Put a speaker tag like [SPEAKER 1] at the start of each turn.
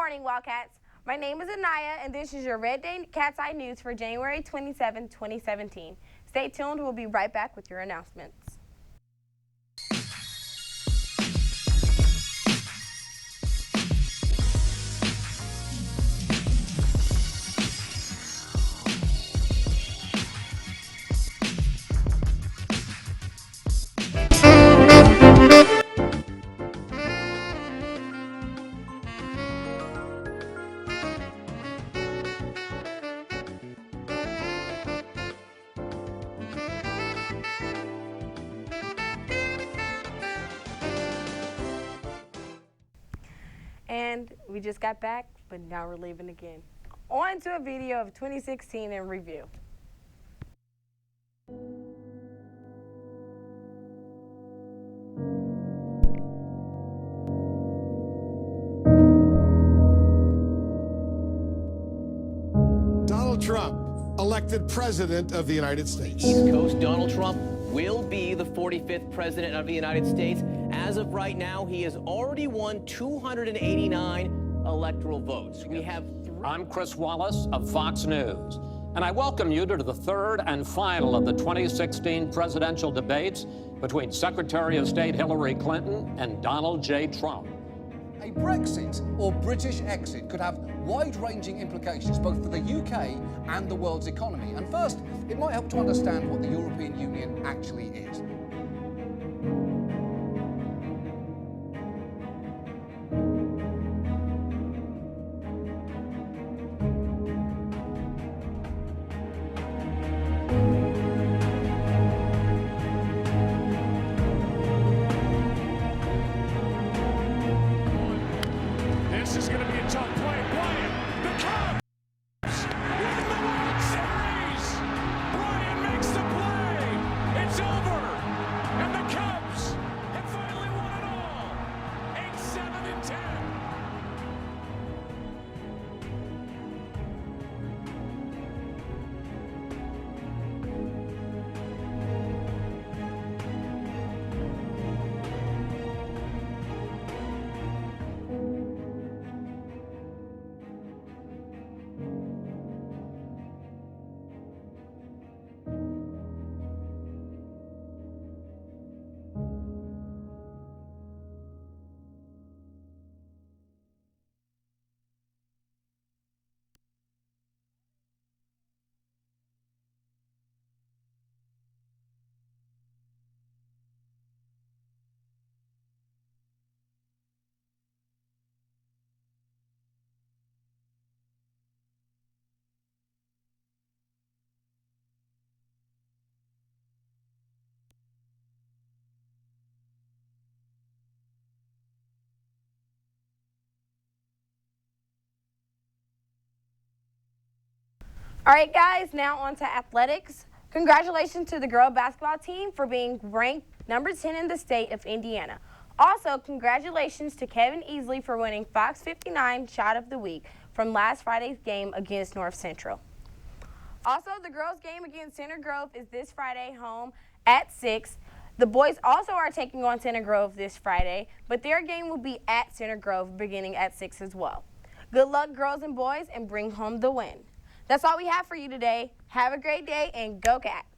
[SPEAKER 1] morning, Wildcats. My name is Anaya, and this is your Red Day Cat's Eye News for January 27, 2017. Stay tuned. We'll be right back with your announcements. And we just got back, but now we're leaving again. On to a video of 2016 in review.
[SPEAKER 2] Donald Trump, elected President of the United States.
[SPEAKER 3] East Coast Donald Trump will be the 45th President of the United States. As of right now, he has already won 289 electoral votes. We have
[SPEAKER 4] I'm Chris Wallace of Fox News, and I welcome you to the third and final of the 2016 presidential debates between Secretary of State Hillary Clinton and Donald J. Trump.
[SPEAKER 5] A Brexit or British exit could have wide-ranging implications both for the UK and the world's economy. And first, it might help to understand what the European Union actually is.
[SPEAKER 6] This is going to be a tough play. Bryant, the Cubs win the World Series. Bryant makes the play. It's over. And the Cubs have finally won it all. 8-7-10.
[SPEAKER 1] All right, guys, now on to athletics. Congratulations to the girl basketball team for being ranked number 10 in the state of Indiana. Also, congratulations to Kevin Easley for winning Fox 59 Shot of the Week from last Friday's game against North Central. Also, the girls' game against Center Grove is this Friday home at 6. The boys also are taking on Center Grove this Friday, but their game will be at Center Grove beginning at 6 as well. Good luck, girls and boys, and bring home the win. That's all we have for you today. Have a great day and go Cats!